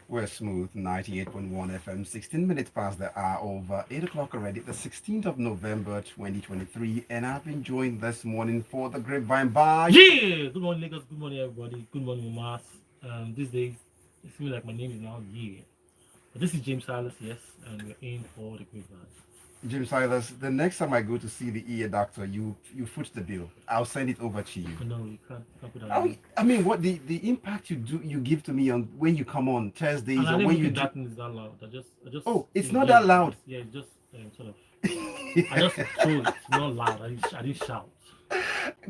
We're smooth, 98.1 FM, 16 minutes past the hour over 8 o'clock already, the 16th of November 2023. And I've been joined this morning for the Grapevine by. Yeah! Good morning, Lagos. Good morning, everybody. Good morning, Mas. These days, it seems like my name is now Yeah. But this is James Silas, yes, and we're in for the Grapevine. Jim Silas. The next time I go to see the ear doctor, you foot the bill. I'll send it over to you. No, you can't put that Oh, on. I mean, what the impact you give to me on when you come on And Thursdays I or don't when even you think do. that thing is that loud. Oh, it's not yeah, that loud. it's just sort of. I just told it, it's not loud. I didn't shout.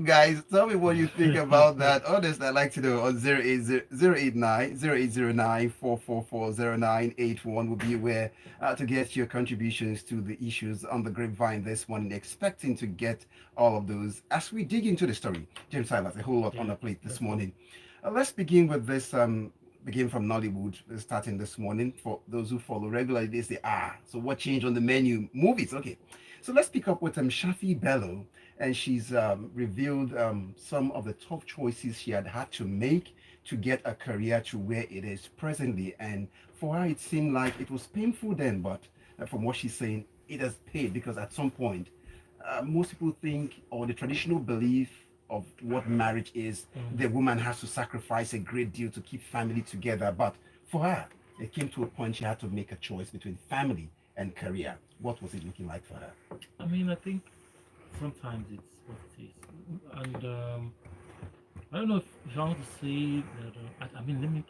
Guys, tell me what you think about that. Honest, I'd like to know on 08089 will be where to get your contributions to the issues on the grapevine this morning, expecting to get all of those as we dig into the story. James Silas, a whole lot on Yeah, the plate this let's go. morning. Let's begin with this. Begin from Nollywood, starting this morning. For those who follow regularly, they say, so what changed on the menu? Movies, okay. So let's pick up with Shafi Bello, and she's revealed some of the tough choices she had to make to get a career to where it is presently. And for her, it seemed like it was painful then, but from what she's saying, it has paid because at some point, most people think, or the traditional belief of what marriage is, Mm. the woman has to sacrifice a great deal to keep family together. But for her, it came to a point she had to make a choice between family and career. What was it looking like for her? I mean, I think sometimes it's what it is. And I don't know if I want to say that. I mean,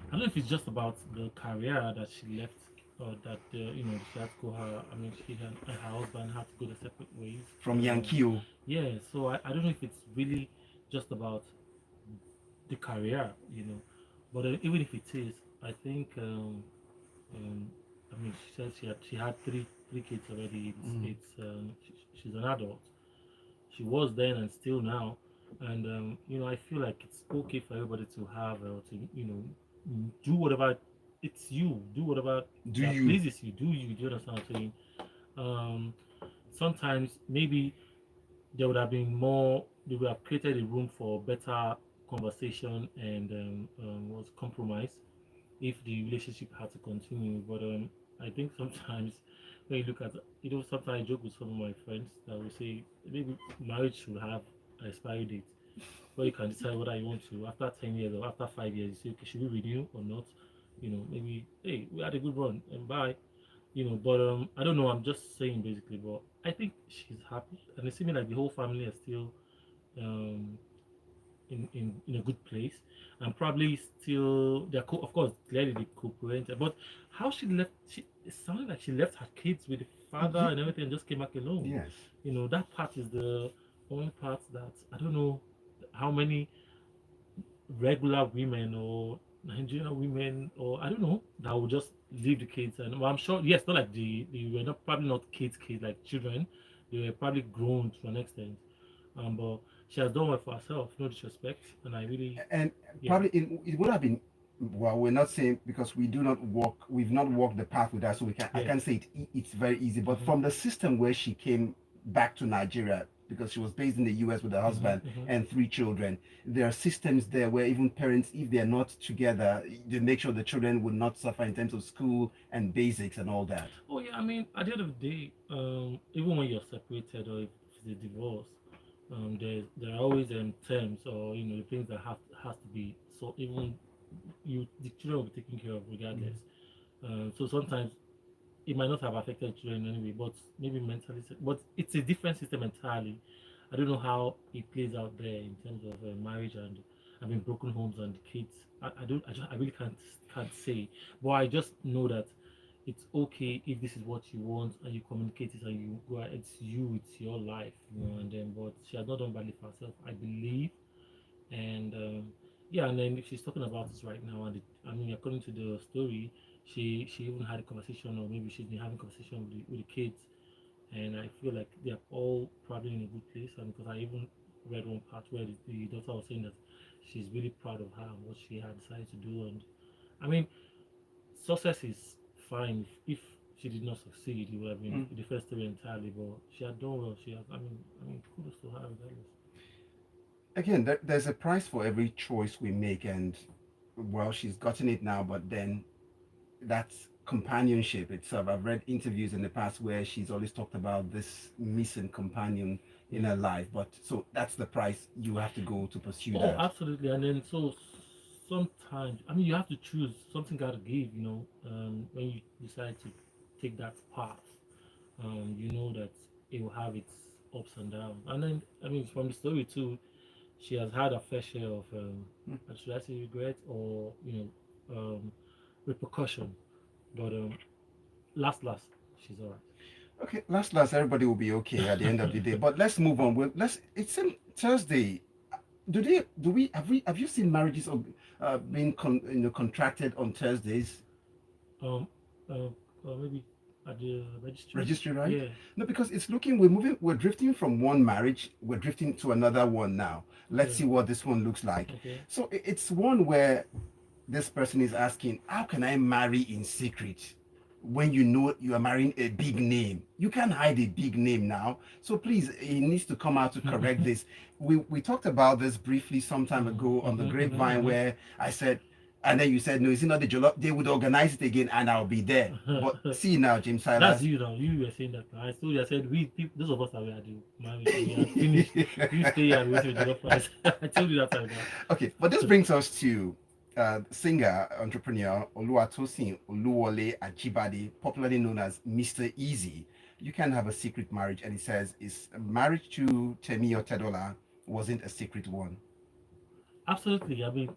I don't know if it's just about the career that she left or that she had to go her. I mean, she and her husband had to go their separate ways. From Yankee. Yeah, so I don't know if it's really just about the career, but even if it is, I think um, I mean, she said she had three kids already. She's an adult. She was then and still now, and I feel like it's okay for everybody to have to do whatever it's you do whatever Do that you? pleases you. Do you understand what I'm saying? Um, Sometimes maybe there would have been more. They would have created a room for better conversation and was compromise if the relationship had to continue. But I think sometimes when you look at sometimes I joke with some of my friends that will say maybe marriage should have an expiry date where you can decide whether you want to after 10 years or after 5 years. You say, okay, should we renew or not? Maybe hey, we had a good run and bye. But I don't know. I'm just saying basically, but I think she's happy, and it seems like the whole family is still um in a good place, and probably still of course clearly they co-parented, but how she left, it sounded like she left her kids with the father Ye- and everything and just came back alone. yes. That part is the only part that I don't know how many regular women or Nigerian women, or I don't know, that will just leave the kids. And well, I'm sure, yes, not like they were not probably not kids like children. They were probably grown to an extent. But she has done well for herself, no disrespect, and I really, And yeah, probably it would have been, well, we're not saying because we've not walked the path with her, so I yeah, can't say it's very easy, but mm-hmm, from the system where she came back to Nigeria, because she was based in the US with her mm-hmm, husband mm-hmm. and three children, there are systems there where even parents, if they're not together, they make sure the children will not suffer in terms of school and basics and all that. Oh yeah, I mean, at the end of the day, even when you're separated or if it's a divorce, there are always terms or the things that has to be, so even the children will be taken care of regardless. So sometimes it might not have affected children anyway, but maybe mentally. But it's a different system entirely. I don't know how it plays out there in terms of marriage and I mean broken homes and kids. I don't. I really can't say. But I just know that it's okay if this is what you want and you communicate it and you go. It's you. It's your life. And then, but she has not done badly for herself, I believe. And yeah, and then if she's talking about this right now, and I mean, according to the story, she even had a conversation, or maybe she's been having a conversation with the kids, and I feel like they are all probably in a good place. And because I even read one part where the daughter was saying that she's really proud of her and what she had decided to do, and I mean, success is fine if she did not succeed, it would have been Mm. the first story entirely. But she had done well. She has. I mean, kudos to her regardless. Again, there's a price for every choice we make, and well, she's gotten it now, but then that's companionship itself. I've read interviews in the past where she's always talked about this missing companion in her Mm. life. But so that's the price you have to go to pursue Oh, that. absolutely. And then so sometimes, I mean, you have to choose something. Got to give. When you decide to take that path, you know that it will have its ups and downs. And then, I mean, from the story too, she has had a fair share of, Hmm. should I say, regret or repercussion. But last, she's all Okay, last, everybody will be okay at the end of the day. But let's move on. Well, let's. It's in Thursday. Have you seen marriages of being contracted on Thursdays? right. Maybe at the registry. Registry, right? Yeah. No, because it's looking, we're drifting from one marriage, we're drifting to another one now. Let's Okay. see what this one looks like. Okay. So it's one where this person is asking, how can I marry in secret when you know you are marrying a big name? You can't hide a big name now. So please, he needs to come out to correct this. We talked about this briefly some time ago on the Grapevine where I said, and then you said, no, it's not the Jollof. They would organize it again and I'll be there. But see now, James That's Silas. you now. You were saying that. I told you. I said we those of us that were at the marriage, we had finished. You stay here and wait for the jollof rice. I told you that time. Now. Okay, but this So brings us to singer entrepreneur Oluwatosin Oluwole Ajibade, popularly known as Mr. Easy. You can have a secret marriage, and he says his marriage to Temi Otedola wasn't a secret one. absolutely. I mean,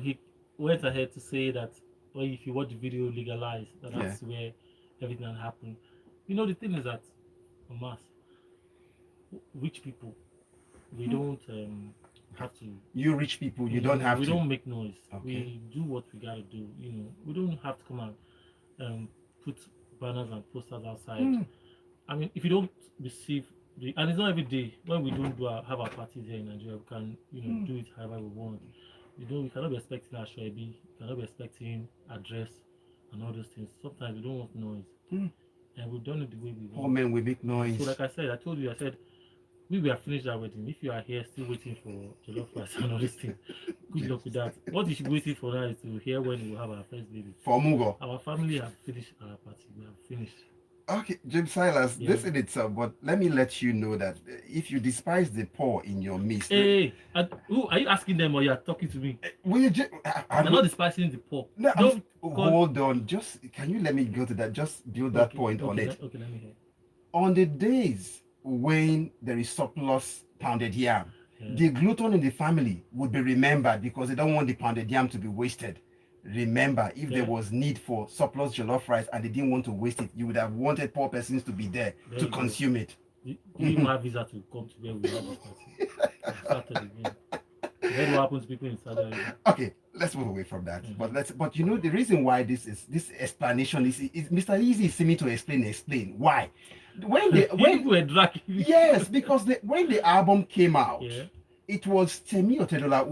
he went ahead to say that, well, if you watch the video, legalized, Yeah. that's where everything had happened. You know, the thing is that, mass rich people, we don't have to. You rich people, you don't have We to. don't make noise. Okay. We do what we gotta do. We don't have to come and put banners and posters outside. Hmm. I mean, if you don't receive and it's not every day when we don't have our parties here in Nigeria, we can Hmm. do it however we want. We cannot be expecting a Ashwebi, we cannot be expecting address and all those things. Sometimes we don't want noise, Hmm. and we've done it the way we Poor want. men will make So, noise. like I said, I told you, I said we have finished our wedding. If you are here still waiting for jollof rice and all these things, good luck with that. What you should be waiting for now is to hear when we will have our first baby. For Mugo. Our family have finished our party. We have finished. Okay, James Silas, Yeah. this in itself, but let me let you know that if you despise the poor in your midst, Hey, who are you asking them or you are talking to me? will you You're not despising the poor. no, Don't call. hold on. Just can you let me go to that? Just build that Okay, point on okay, it. okay. Let me hear. On the days when there is surplus pounded yam, Yeah. the glutton in the family would be remembered because they don't want the pounded yam to be wasted. Remember, if there Yeah. was need for surplus jollof rice and they didn't want to waste it, you would have wanted poor persons to be there There to you go. consume it. Do you even have visa to come to where we have this party? You started again. You heard what happened to people in Saudi Arabia? Okay, let's move away from that. Mhm. But you know the reason why this explanation is Mr. Easy is seeming to explain why. When they You when people were dragging me. Yes, because when the album came out, Yeah. it was Temi Otedola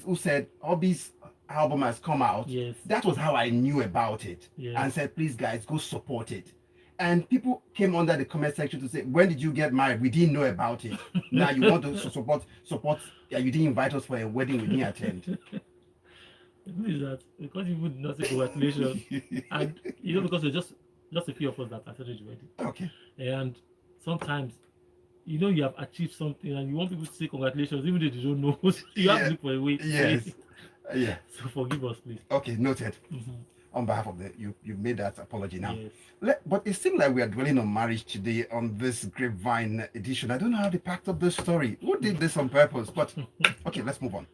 who said Obi's album has come out. Yes. That was how I knew about it Yes. and said, please guys, go support it. And people came under the comment section to say, when did you get married? We didn't know about it. Now you want to support. Yeah, you didn't invite us for a wedding we didn't attend. Who is that? Because you would not say congratulations, and because it's just a few of us that attended the wedding, Okay. and sometimes you have achieved something and you want people to say congratulations even though they don't know. You have to Yeah. look for a way. Yes. Yeah. So forgive us, please. Okay. Noted. Mhm. On behalf of you made that apology now. Yes. But it seems like we are dwelling on marriage today on this Grapevine edition. I don't know how they packed up this story. Who did this on purpose? But okay, let's move on.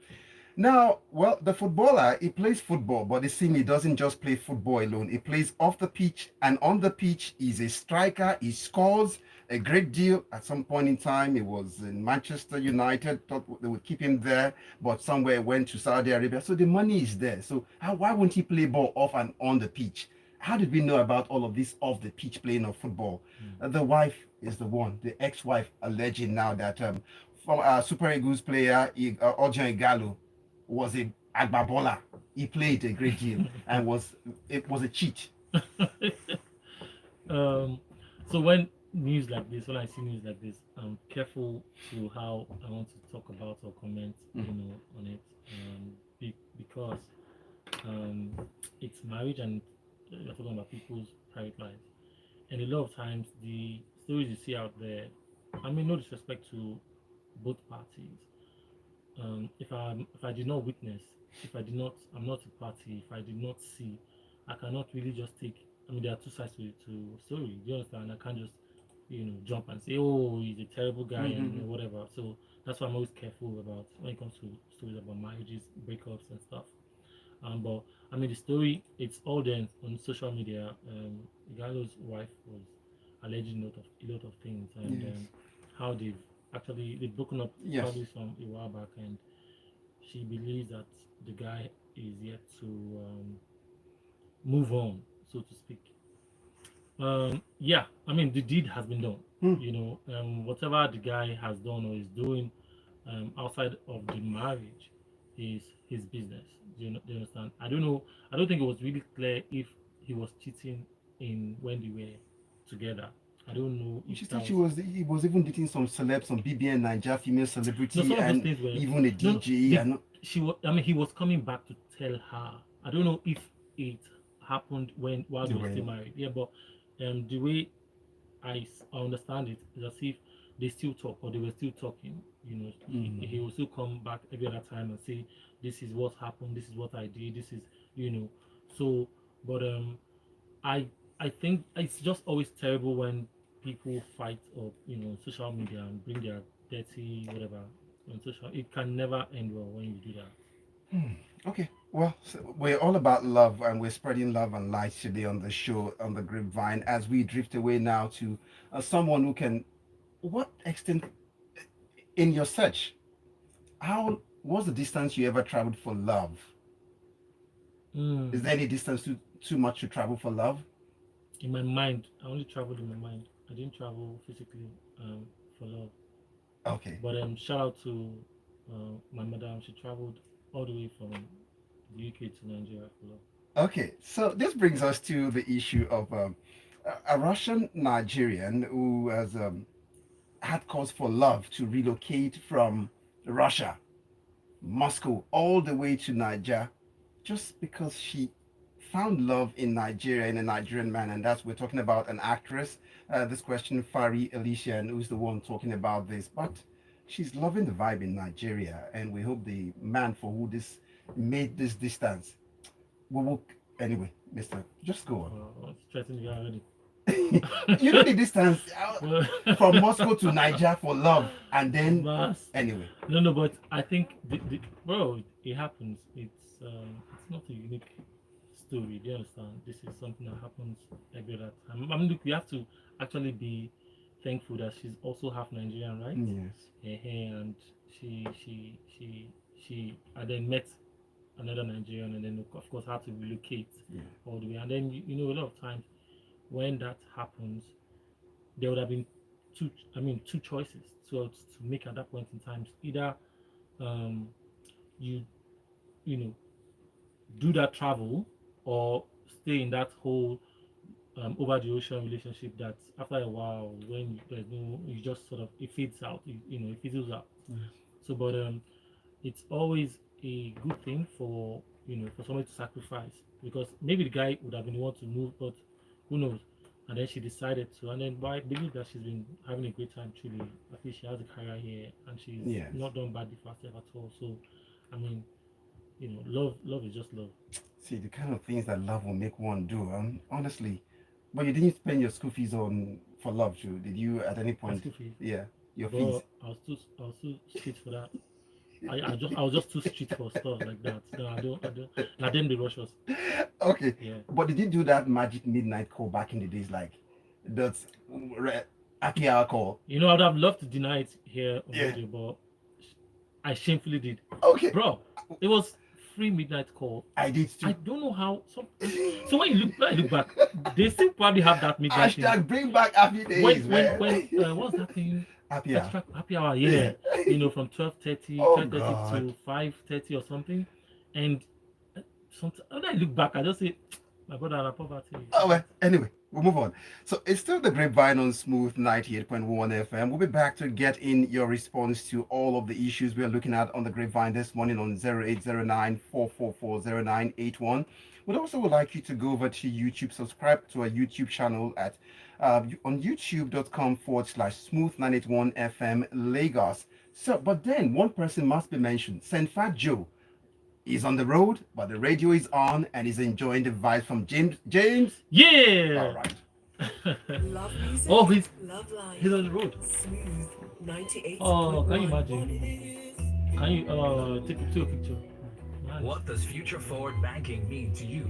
Now, well, the footballer, he plays football, but it seems he doesn't just play football alone. He plays off the pitch, and on the pitch, he's a striker. He scores a great deal. At some point in time, he was in Manchester United, thought they would keep him there, but somewhere went to Saudi Arabia. So the money is there. So why wouldn't he play ball off and on the pitch? How did we know about all of this off the pitch playing of football? The wife is the one, the ex-wife, alleging now that from Super Eagles player Ojan Igalo was a Agbabola. He played a great deal and it was a cheat. um, so when when I see news like this, I'm careful to how I want to talk about or comment, on it, because um, it's marriage and you're talking about people's private lives. And a lot of times, the stories you see out there, I mean, no disrespect to both parties. If I did not witness, if I did not, I'm not a party. If I did not see, I cannot really just take. I mean, there are two sides to a story. Do you understand? I can't just jump and say, oh, he's a terrible guy and Mm-hmm. whatever. So that's why I'm always careful about when it comes to stories about marriages, breakups, and stuff. But I mean, the story it's all there on social media. Igalo's wife was alleging a lot of things, and Yes. how they've broken up Yes. probably some a while back, and she believes that the guy is yet to move on, so to speak. Yeah, I mean the deed has been done. Hmm. Whatever the guy has done or is doing outside of the marriage is his business. Do you understand? I don't know. I don't think it was really clear if he was cheating in when they were together. I don't know if She that said was he was even dating some celebs, some BBN Niger female no. celebrity, Some of those and things were even a no. DJ. The And she was. I mean, he was coming back to tell her. I don't know if it happened while they were still when married. Yeah, but the way I understand it is as if they still talk or they were still talking. He will still come back every other time and say, "This is what happened. This is what I did. This is you know." So, but I I think it's just always terrible when people fight or social media and bring their dirty whatever on social. It can never end well when you do that. okay, well, so we're all about love, and we're spreading love and light today on the show on the Grapevine as we drift away now to someone who can. What extent in your search? How was the distance you ever traveled for love? Is Mm. there any distance too much to travel for love? In my mind, I only traveled in my mind. I didn't travel physically for love. Okay. But shout out to my madam. She traveled all the way from the UK to Nigeria for love. Okay, so this brings us to the issue of a Russian Nigerian who has had cause for love to relocate from Russia, Moscow, all the way to Niger, just because she found love in Nigeria in a Nigerian man, and that's we're talking about an actress. This question, Fari Alicia, and who's the one talking about this? But she's loving the vibe in Nigeria, and we hope the man for who this made this distance we will anyway, Mister. Just go on. It's threatening me already. You know the distance Well, from Moscow to Niger for love, and then Mas, anyway. no, but I think bro, it happens. It's not a unique story. Do you understand? This is something that happens every other time. I mean, look, we have to actually be thankful that she's also half Nigerian, right? Yes. And she and then met another Nigerian, and then of course had to relocate Yeah. all the way. And then a lot of times when that happens, there would have been two choices to make at that point in time. Either um, you you know do that travel or stay in that whole over the ocean relationship that after a while when there's no you just sort of it fades out it fizzles out. Yes. So but it's always a good thing for somebody to sacrifice because maybe the guy would have been the one to move, but who knows? And then she decided to, and then but I believe that she's been having a great time truly. I think she has a career here and she's Yes. not done badly for herself at all. So I mean, love is just love. See the kind of things that love will make one do. Honestly, but you didn't spend your school fees on for love, too, did you? At any My point? school fees. Yeah, your fees. But I was too street for that. I was just too street for stuff like that. No, I don't. Now them the rush us. Okay, Yeah. but did you do that magic midnight call back in the days, like that's happy hour call? I would have loved to deny it here on Yeah. radio, but I shamefully did. Okay, Bro, it was free midnight call. I did I too. don't know how. So when I look back, they still probably have that midnight thing. Hashtag bring back happy When days, when man. when what's that thing? Happy hour. Extra happy hour, yeah. From 12:30, Oh 12:30 God. to 5:30 or something. And when I look back, I just say, My brother, la poverty. Oh, well, anyway, we'll move on. So it's still the Grapevine on Smooth 98.1 FM. We'll be back to get in your response to all of the issues we are looking at on the Grapevine this morning on 0809 444 0981. We'd also would like you to go over to YouTube, subscribe to our YouTube channel at on youtube.com/smooth 981 FM Lagos. So, but then one person must be mentioned. Send Fat Joe. He's on the road, but the radio is on and he's enjoying the vibes from James. James, all Yeah. right. Love music, Oh, he's love life. he's on the road. Smooth 98.1. Oh, can you imagine? Can you take a picture? Nice. What does future forward banking mean to you?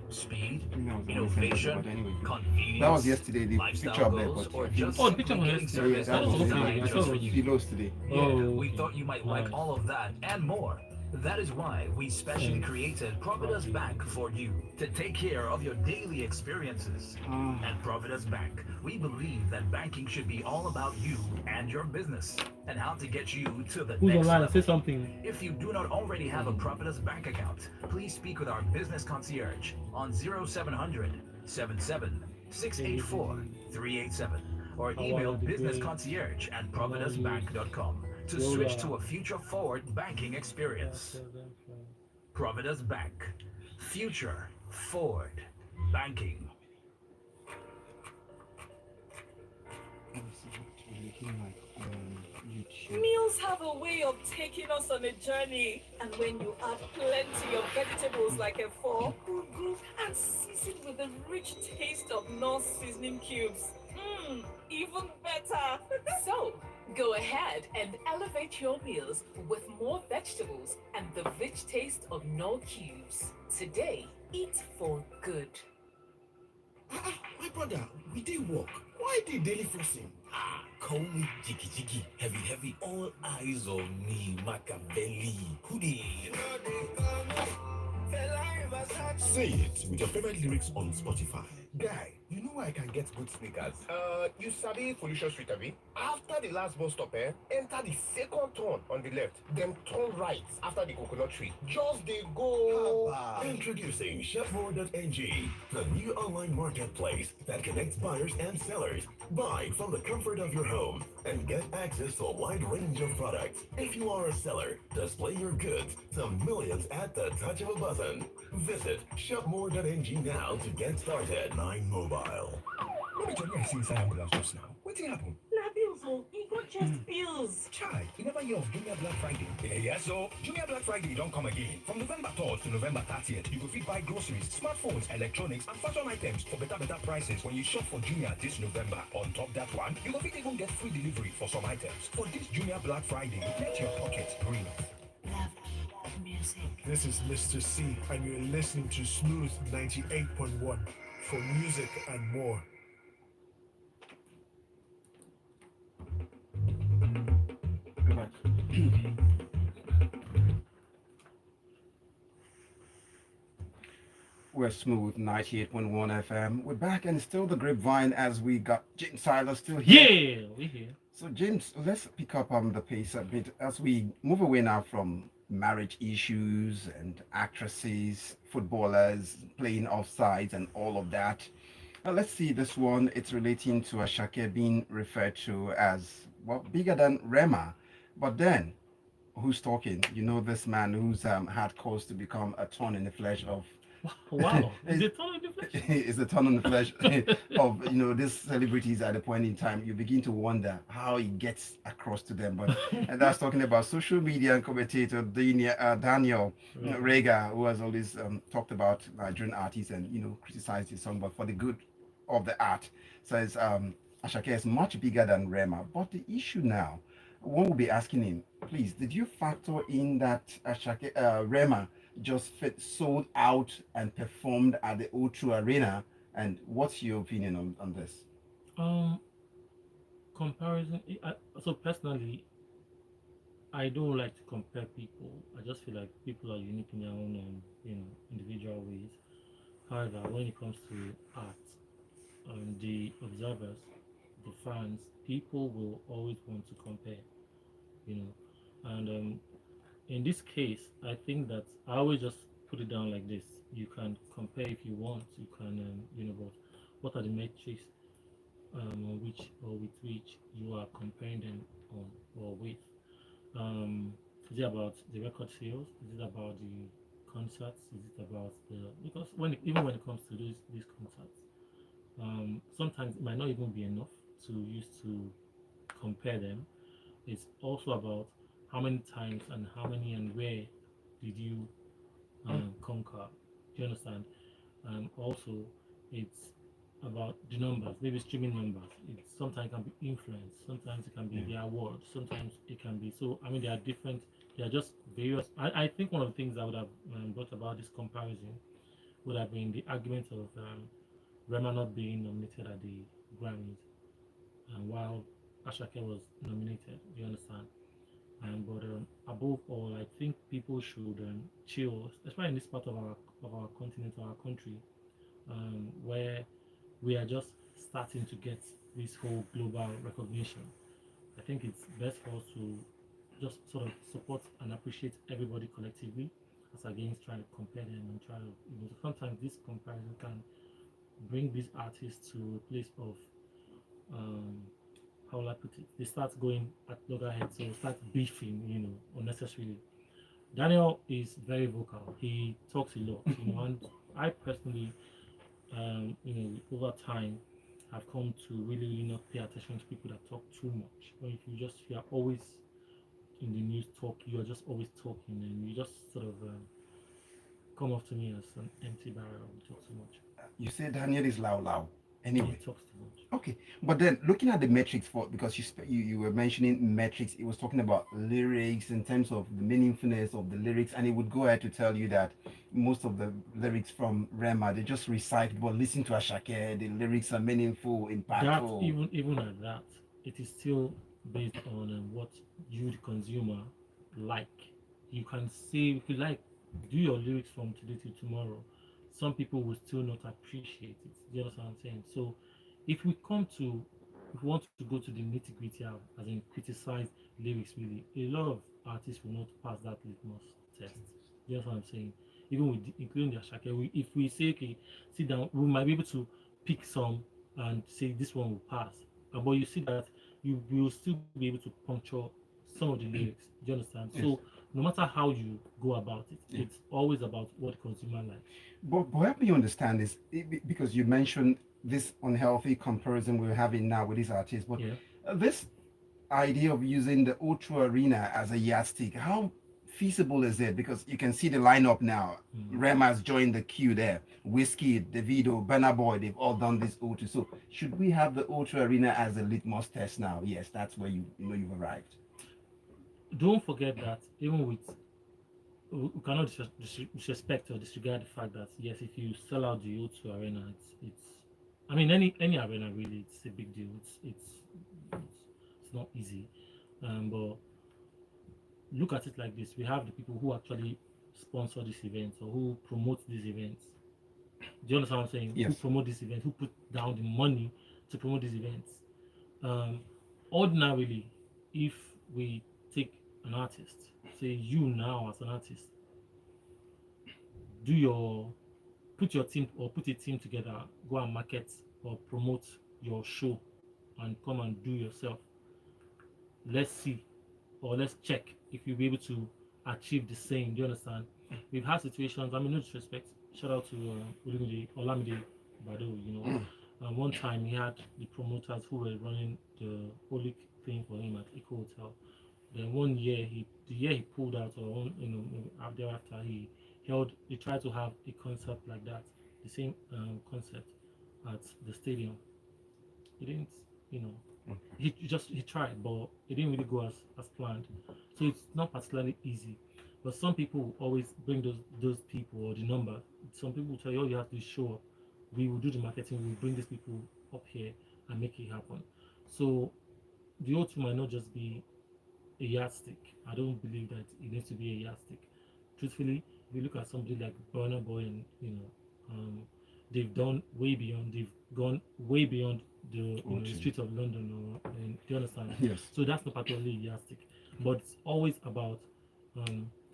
Speed, I think that was the only sentence, innovation, but anyway. convenience, That was yesterday, the picture lifestyle up there, goals, but or I think just Oh, the picture simply was getting yesterday. yeah, service that that was is Oh, today. okay. designed I just saw for it. you? Kilos today. Yeah, Oh, we okay. thought you might like Nice. all of that and more. That is why we specially Thanks. created Providence Bank for you to take care of your daily experiences. Ah. At Providence Bank, we believe that banking should be all about you and your business and how to get you to the Who's next online? level. Say something. If you do not already have a Providence Bank account, please speak with our business concierge on 0700 77 684 387 or How email are the day? businessconcierge at How are you? providencebank.com to switch to a future forward banking experience. Providence Bank. Future forward banking. Let me see what we're looking like on YouTube. Meals have a way of taking us on a journey. And when you add plenty of vegetables like a fork, and season with the rich taste of North seasoning cubes, even better. So, go ahead and elevate your meals with more vegetables and the rich taste of Knorr cubes. Today, eat for good. My brother, we did work. Why did daily flossing? Call me Jiggy Jiggy. Heavy, heavy, all eyes on me. Machiavelli. Hoodie. Say it with your favorite lyrics on Spotify. Guy, you know where I can get good sneakers? You sabi Felicia Street, abi? After the last bus stop, enter the second turn on the left, then turn right after the coconut tree. Just they go. Introducing Shopmore.ng, the new online marketplace that connects buyers and sellers. Buy from the comfort of your home and get access to a wide range of products. If you are a seller, display your goods to millions at the touch of a button. Visit shopmore.ng now to get started. 9 Mobile. No be Johnny I see inside ambulance just now. Wetin happen? Na bills, oh, you got chest bills. Chai, you never hear of Junior Black Friday. Yes, so Junior Black Friday don't come again. From November 3rd to November 30th, you go fit buy groceries, smartphones, electronics, and fashion items for better prices when you shop for Junior this November. On top that one, you go fit even get free delivery for some items. For this Junior Black Friday, let your pocket breathe. Love music. This is Mr. C, and you're listening to Smooth 98.1 for music and more. Go back. We're Smooth 98.1 FM. We're back and still the Grapevine as we got James Silas still here. Yeah, we here. So James, let's pick up the pace a bit as we move away now from marriage issues and actresses, footballers playing offsides and all of that. Now let's see this one. It's relating to Asake being referred to as well bigger than Rema. But then who's talking? You know this man who's had cause to become a thorn in the flesh of Wow. Is it totally different? is the thorn in the flesh of these celebrities at a point in time. You begin to wonder how it gets across to them. But and that's talking about social media and commentator Daniel Regha, who has always talked about Nigerian artists and criticized his song, but for the good of the art, says Asake is much bigger than Rema. But the issue now, one will be asking him, please, did you factor in that Asake Rema just sold out and performed at the O2 Arena? And what's your opinion on this? Um, comparison. So personally, I don't like to compare people. I just feel like people are unique in their own, individual ways. However, when it comes to art, the observers, the fans, people will always want to compare, you know. And in this case, I think that I always just put it down like this. You can compare if you want. You can, but what are the metrics on which or with which you are comparing them on or with? Is it about the record sales? Is it about the concerts? Is it about the because even when it comes to these concerts, sometimes it might not even be enough to use to compare them. It's also about how many times and how many and where did you conquer. Do you understand? And also, it's about the numbers, maybe streaming numbers. It sometimes can be influence, sometimes it can be the awards, sometimes it can be. So, I mean, they are different, they are just various. I think one of the things that would have brought about this comparison would have been the argument of Rema not being nominated at the Grammys, and while Asake was nominated. Do you understand? But above all, I think people should chill, especially in this part of our continent or our country, where we are just starting to get this whole global recognition. I think it's best for us to just sort of support and appreciate everybody collectively, as against trying to compare them and try to, sometimes this comparison can bring these artists to a place of um, how will I put it? They start going at loggerheads, so start beefing, unnecessarily. Daniel is very vocal. He talks a lot, and I personally, over time, have come to really not pay attention to people that talk too much. Or if you are always in the news talk, you are just always talking, and you just sort of come off to me as an empty barrel. You talk too much. You say Daniel is loud. He Anyway, talks too much. okay. But then looking at the metrics for because you were mentioning metrics, it was talking about lyrics in terms of the meaningfulness of the lyrics, and it would go ahead to tell you that most of the lyrics from Rema they just recite, but listen to Asake, the lyrics are meaningful, That impactful. even at that, it is still based on what you, the consumer, like. You can say if you like, do your lyrics from today to tomorrow. Some people will still not appreciate it. Do you understand what I'm saying? So, if we come to, if we want to go to the nitty gritty, as in criticize lyrics, really, a lot of artists will not pass that litmus test. Do you understand what I'm saying? Even with including the Ashake, if we say okay, sit down, we might be able to pick some and say this one will pass. But you see that you will still be able to puncture some of the lyrics. Do you understand? Yes. So no matter how you go about it, Yeah. it's always about what the consumer likes. But help me understand this because you mentioned this unhealthy comparison we're having now with these artists. But Yeah. this idea of using the O2 Arena as a yardstick, how feasible is it? Because you can see the lineup now. Rema's joined the queue there. Whiskey, Davido, Burna Boy, they've all done this O2. So should we have the O2 Arena as a litmus test now? Yes, that's where you know you've arrived. Don't forget that even with we cannot disrespect or disregard the fact that yes, if you sell out the O2 arena, it's I mean any arena really, it's a big deal. It's not easy, but look at it like this: we have the people who actually sponsor these events or who promote these events. Do you understand what I'm saying? Who Yes. promote these events? Who put down the money to promote these events? Um, Ordinarily, if we take an artist, say you now as an artist, do your put your team or put a team together, go and market or promote your show and come and do yourself. Let's see or let's check if you'll be able to achieve the same. Do you understand? We've had situations, I mean, no disrespect, shout out to Olamide Bado, one time he had the promoters who were running the holy thing for him at Eco Hotel. Then one year, the year he pulled out, or thereafter he tried to have a concert like that, the same concept at the stadium. He didn't, you know, he tried, but it didn't really go as planned. So it's not particularly easy. But some people will always bring those people or the number. Some people will tell you, all you have to do is show up. We will do the marketing. We will bring these people up here and make it happen. So the O2 might not just be a yardstick. I don't believe that it needs to be a yardstick. Truthfully, if you look at somebody like Burna Boy and they've done way beyond. They've gone way beyond the streets of London. Do you understand? Yes. So that's not particularly a yardstick, but it's always about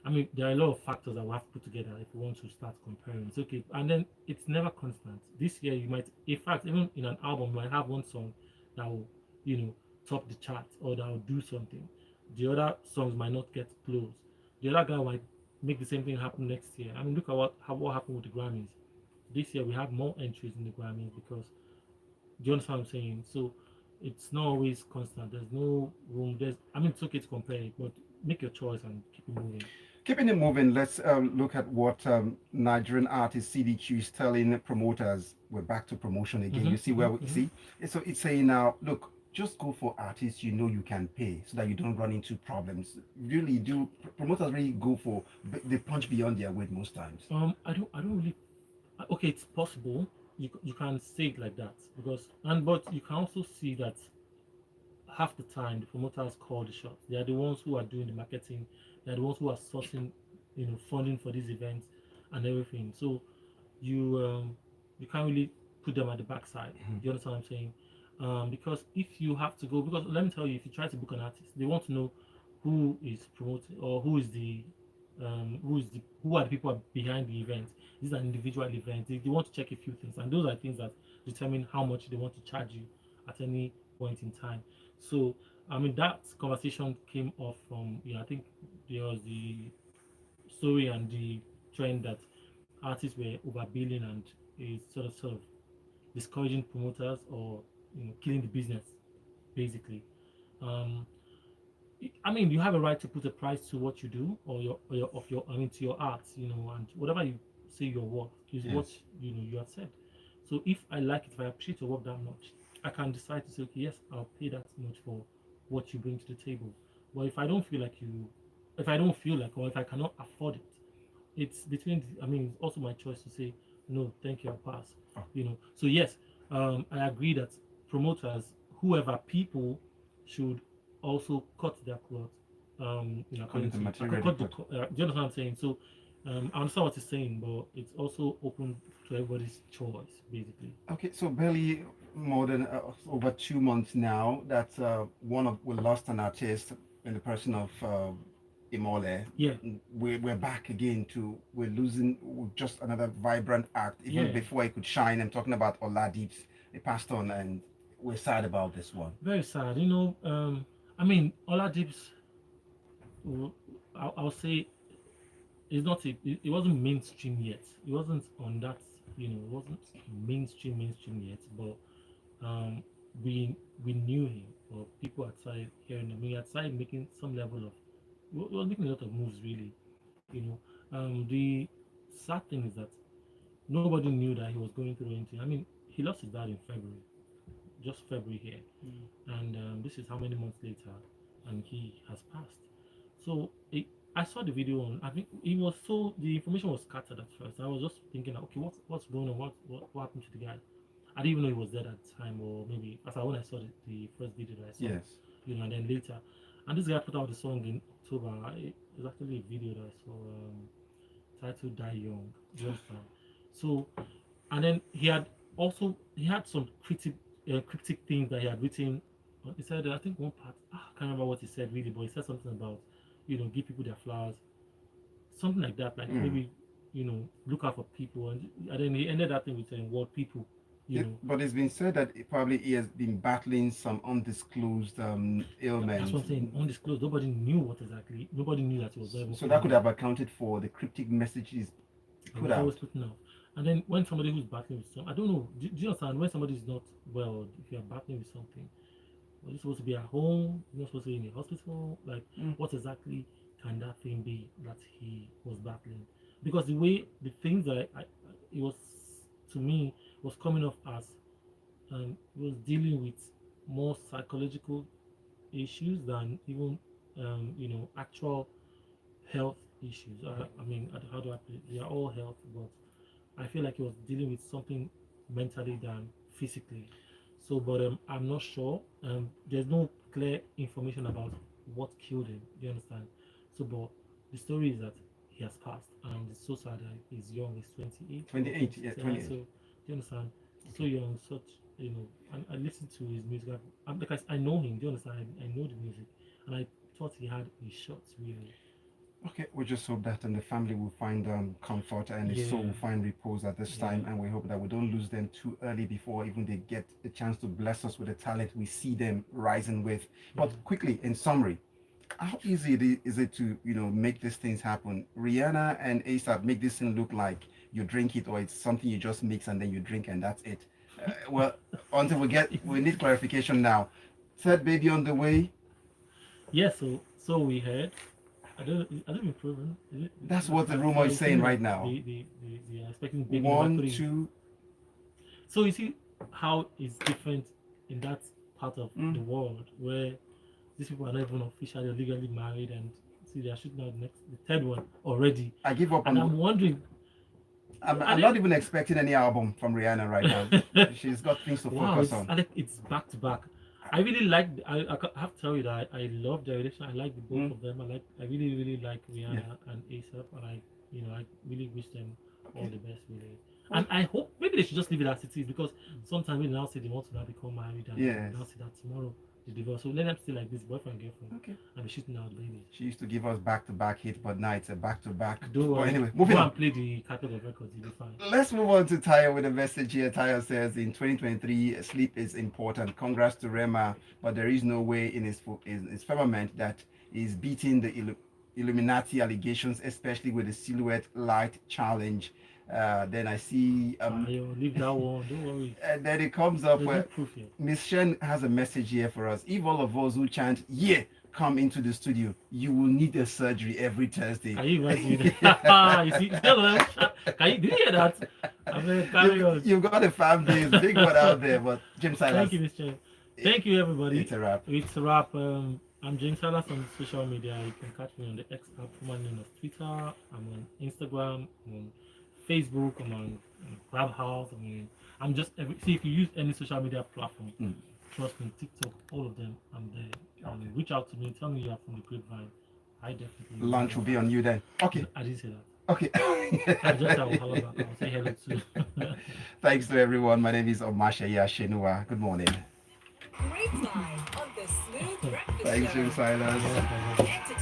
I mean, there are a lot of factors that we have to put together if we want to start comparing. It's okay, and then it's never constant. This year, you might, in fact, even in an album, you might have one song that will, you know, top the chart or that will do something. The other songs might not get close. The other guy might make the same thing happen next year. I mean, look at what happened with the Grammys. This year, we have more entries in the Grammys because, do you understand what I'm saying? So it's not always constant. There's no room. I mean, it's okay to compare it, but make your choice and keep it moving. Keeping it moving, let's look at what Nigerian artist CDQ is telling promoters. We're back to promotion again. You see where we see? So it's saying now, look, just go for artists you know you can pay so that you don't run into problems. Really do promoters really go for they punch beyond their weight most times. I don't really. Okay, it's possible. You can say it like that because, and but you can also see that half the time the promoters call the shots. They are the ones who are doing the marketing. They are the ones who are sourcing, funding for these events and everything. So you can't really put them at the backside. Do you understand what I'm saying? Because if you have to go, because let me tell you, if you try to book an artist, they want to know who is promoting or who are the people behind the event. This is an individual event. They want to check a few things, and those are things that determine how much they want to charge you at any point in time. So I mean that conversation came off from, I think there was the story and the trend that artists were overbilling and is sort of discouraging promoters or killing the business basically. Um, I mean, you have a right to put a price to what you do or your I mean to your art, and whatever you say your work is what Yes. you have said. So if I like it, if I appreciate your work that much, I can decide to say, okay, yes, I'll pay that much for what you bring to the table. But if I don't feel like, or if I cannot afford it, it's between. I mean, it's also my choice to say no, thank you, I'll pass. Oh. So yes, I agree that promoters, whoever people, should also cut their cloth. According According to to material cut report. do you understand what I'm saying? So, I understand what you're saying, but it's also open to everybody's choice, basically. Okay, so barely more than over 2 months now that we lost an artist in the person of Imole. Yeah, We're back again to we're losing just another vibrant act. Even yeah, before he could shine, I'm talking about Oladips. He passed on, and we're sad about this one. very sad. I mean, Oladips, w- I'll say it's not it wasn't mainstream yet. It wasn't on that, it wasn't mainstream yet, but um we we knew him, or people outside hearing him. He had started making some level of he was making a lot of moves really, you know. The sad thing is that nobody knew that he was going through anything. I mean, he lost his dad in February, just February here, and this is how many months later, and he has passed. So I saw the video on. I think it was so the information was scattered at first. I was just thinking, okay, what's going on? What happened to the guy? I didn't even know he was dead at the time, or maybe as I when I saw the first video that I saw, Yes. and then later, and this guy put out the song in October. It was actually a video that I saw titled "Die Young." Do you understand? So, and then he had some cryptic things that he had written. He said, I think one part, I can't remember what he said really, but he said something about, give people their flowers, something like that, like Mm. maybe, look out for people, and then he ended that thing with saying, "What people," you know. But it's been said that probably he has been battling some undisclosed That's ailment. what I'm saying. Undisclosed. Nobody knew what exactly. Nobody knew that he was not even So that could feeling well. have accounted for the cryptic messages I put was always out. putting out. And then when somebody who's battling with I don't know, do you understand? When somebody is not well, if you are battling with something, are you supposed to be at home? You're not supposed to be in a hospital? Like, Mm. what exactly can that thing be that he was battling? Because the things that it was, to me, was coming off as, he was dealing with more psychological issues than even, actual health issues. I mean, how do I put it? They are all health, but I feel like he was dealing with something mentally than physically. So, but I'm not sure. There's no clear information about what killed him. Do you understand? So, but the story is that he has passed, and it's so sad that he's young. He's 28 or 28, yeah, 27. So, 28. do you understand? So Okay. young, such, and I listen to his music. Because I know him. Do you understand? I know the music, and I thought he had his shots really. Okay, we just hope that the family will find comfort and his soul Yeah, will find repose at this time. yeah, And we hope that we don't lose them too early before even they get a chance to bless us with the talent we see them rising with. yeah. But quickly, in summary, how easy is it to make these things happen? Rihanna and ASAP make this thing look like you drink it or it's something you just mix and then you drink and that's it. Well, until we need clarification now. Third baby on the way. Yeah, so we heard. I don't even proven. That's what the rumor So is you saying think right that now. they are expecting baby number One, three. two. So you see how it's different in that part of the Mm. world where these people are not even officially or legally married, and see they are shooting out the third one already. I give up And on. I'm wondering, are I'm not even expecting any album from Rihanna right now. they? She's got things to Wow, focus on. it's back to back. I really like. Have to tell you that I love their relation. I like the both Mm. of them. I really like Yeah. Rihanna and ASAP, and I really wish them all Okay. the best with it. And I hope maybe they should just leave it as it is, because sometimes we now say they want to now become married and Yes. now say that tomorrow they divorce. So let them stay like this, boyfriend girlfriend, Okay. and be shooting out babies. She used to give us back-to-back hit, but now it's a back-to-back. Don't But worry. anyway, Go moving on. and play the catalog of records. You'll be fine. Let's move on to Taya with a message here. Taya says in 2023, sleep is important. Congrats to Rema, but there is no way in his firmament that is beating the Illuminati allegations, especially with the silhouette light challenge. Then I see, Leave that one. Don't worry. and then it comes up There's no where proof here. Miss Shen has a message here for us. If all of us who chant, yeah, come into the studio, you will need a surgery every Thursday. Can you imagine? You see, can you hear that? I mean, carry on. You've got a fan base, big one out there, but James Silas. Thank you, Mr. Thank you, everybody. It's a wrap. It's a wrap. I'm James Silas on social media. You can catch me on the X app, formerly known as Twitter. I'm on Instagram. I'm on Facebook. I'm on Clubhouse. I'm just see if you use any social media platform. Mm. Trust me, TikTok, all of them. I'm there. Reach out to me. Tell me you are from the Grapevine. I definitely. Lunch will be on you then. Okay. I didn't say that. Okay. I just will holler back. I'll say hello too. Thanks to everyone. My name is Omatseye Atsenuwa. Good morning. Grapevine on the Smooth Breakfast Thanks, Show. James Silas. Entertainment